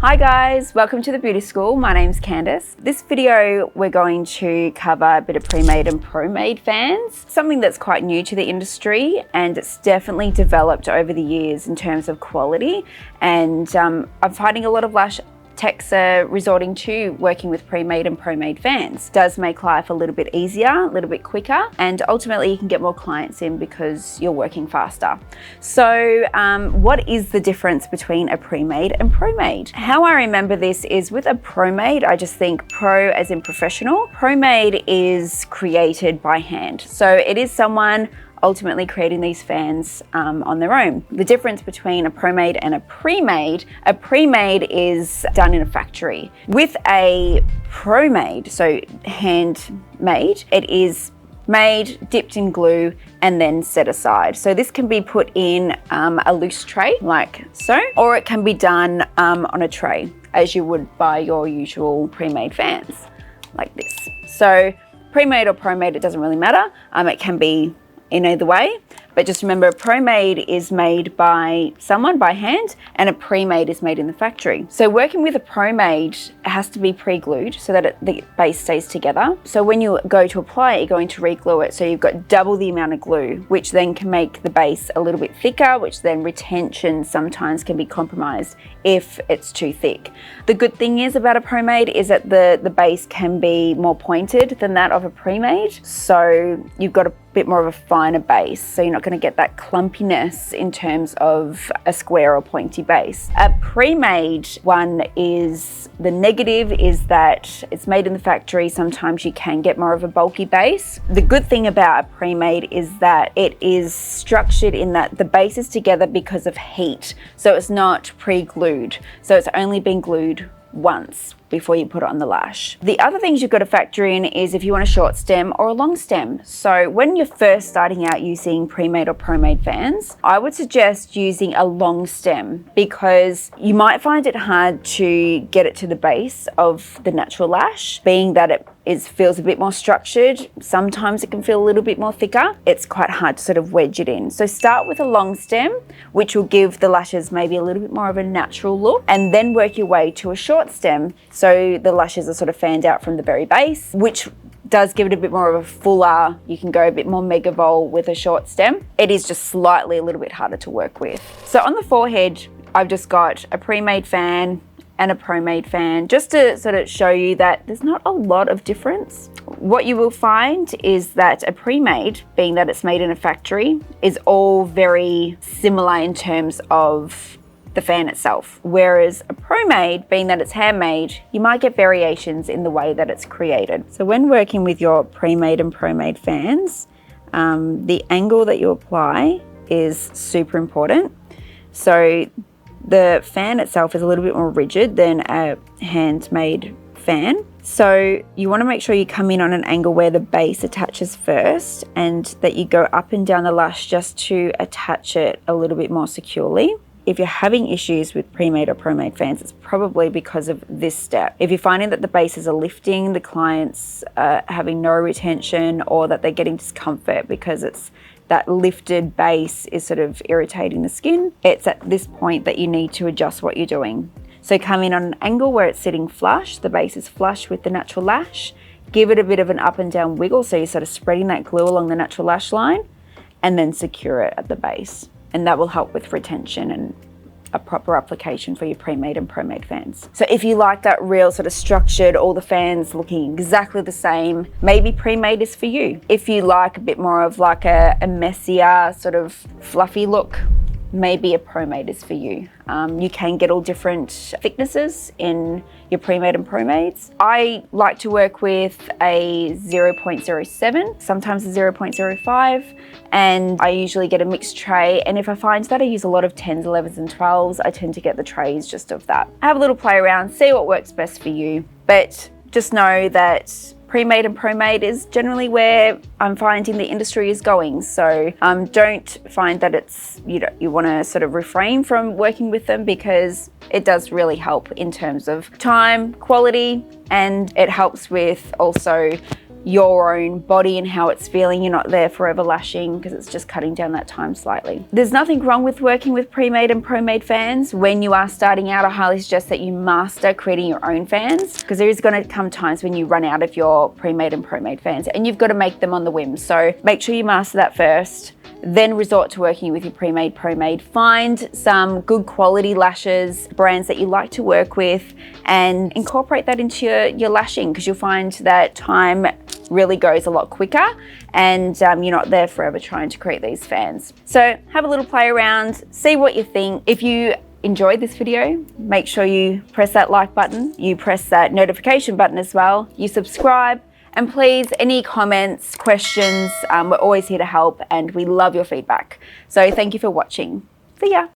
Hi guys, welcome to the beauty school. My name's Candice. This video we're going to cover a bit of pre-made and ProMade fans, something that's quite new to the industry and it's definitely developed over the years in terms of quality, and I'm finding a lot of lash techs are resorting to working with pre-made and ProMade fans. It does make life a little bit easier, a little bit quicker, and ultimately you can get more clients in because you're working faster. So what is the difference between a pre-made and ProMade? How I remember this is with a ProMade, I just think pro as in professional. ProMade is created by hand. So it is someone ultimately creating these fans on their own. The difference between a ProMade and a pre-made is done in a factory. With a ProMade, so handmade, it is made, dipped in glue, and then set aside. So this can be put in a loose tray like so, or it can be done on a tray as you would buy your usual pre-made fans like this. So pre-made or ProMade, it doesn't really matter. It can be in either way, but just remember, a ProMade is made by someone by hand and a pre-made is made in the factory. So working with a ProMade, it has to be pre-glued so that the base stays together. So when you go to apply it, you're going to re-glue it. So you've got double the amount of glue, which then can make the base a little bit thicker, which then retention sometimes can be compromised if it's too thick. The good thing is about a ProMade is that the base can be more pointed than that of a pre-made. So you've got a bit more of a finer base. So you're not going to get that clumpiness in terms of a square or pointy base. A pre-made one is, the negative is that it's made in the factory. Sometimes you can get more of a bulky base. The good thing about a pre-made is that it is structured in that the base is together because of heat. So it's not pre-glued. So it's only been glued once before you put it on the lash. The other things you've got to factor in is if you want a short stem or a long stem. So when you're first starting out using pre-made or ProMade fans, I would suggest using a long stem because you might find it hard to get it to the base of the natural lash, being that it feels a bit more structured. Sometimes it can feel a little bit more thicker. It's quite hard to sort of wedge it in. So start with a long stem, which will give the lashes maybe a little bit more of a natural look, and then work your way to a short stem. So the lashes are sort of fanned out from the very base, which does give it a bit more of a fuller, you can go a bit more mega vol with a short stem. It is just slightly a little bit harder to work with. So on the forehead, I've just got a pre-made fan and a ProMade fan, just to sort of show you that there's not a lot of difference. What you will find is that a pre-made, being that it's made in a factory, is all very similar in terms of the fan itself. Whereas a ProMade, being that it's handmade, you might get variations in the way that it's created. So when working with your pre-made and ProMade fans, the angle that you apply is super important. So the fan itself is a little bit more rigid than a handmade fan. So you want to make sure you come in on an angle where the base attaches first and that you go up and down the lash just to attach it a little bit more securely. If you're having issues with pre-made or ProMade fans, it's probably because of this step. If you're finding that the bases are lifting, the client's having no retention, or that they're getting discomfort because it's that lifted base is sort of irritating the skin, it's at this point that you need to adjust what you're doing. So come in on an angle where it's sitting flush, the base is flush with the natural lash, give it a bit of an up and down wiggle, so you're sort of spreading that glue along the natural lash line, and then secure it at the base. And that will help with retention and a proper application for your pre-made and ProMade fans. So if you like that real sort of structured, all the fans looking exactly the same, maybe pre-made is for you. If you like a bit more of like a messier sort of fluffy look, maybe a ProMade is for you. You can get all different thicknesses in your pre-made and ProMades. I like to work with a 0.07, sometimes a 0.05, and I usually get a mixed tray. And if I find that I use a lot of 10s, 11s, and 12s, I tend to get the trays just of that. Have a little play around, see what works best for you. But just know that pre-made and ProMade is generally where I'm finding the industry is going. So don't find that it's, you want to sort of refrain from working with them, because it does really help in terms of time, quality, and it helps with also your own body and how it's feeling. You're not there forever lashing because it's just cutting down that time slightly. There's nothing wrong with working with PreMade and ProMade fans. When you are starting out, I highly suggest that you master creating your own fans, because there is going to come times when you run out of your PreMade and ProMade fans and you've got to make them on the whim. So make sure you master that first, then resort to working with your PreMade ProMade. Find some good quality lashes, brands that you like to work with, and incorporate that into your lashing, because you'll find that time really goes a lot quicker and you're not there forever trying to create these fans. So have a little play around, see what you think. If you enjoyed this video, make sure you press that like button, you press that notification button as well, you subscribe, and please, any comments, questions, we're always here to help and we love your feedback. So thank you for watching. See ya.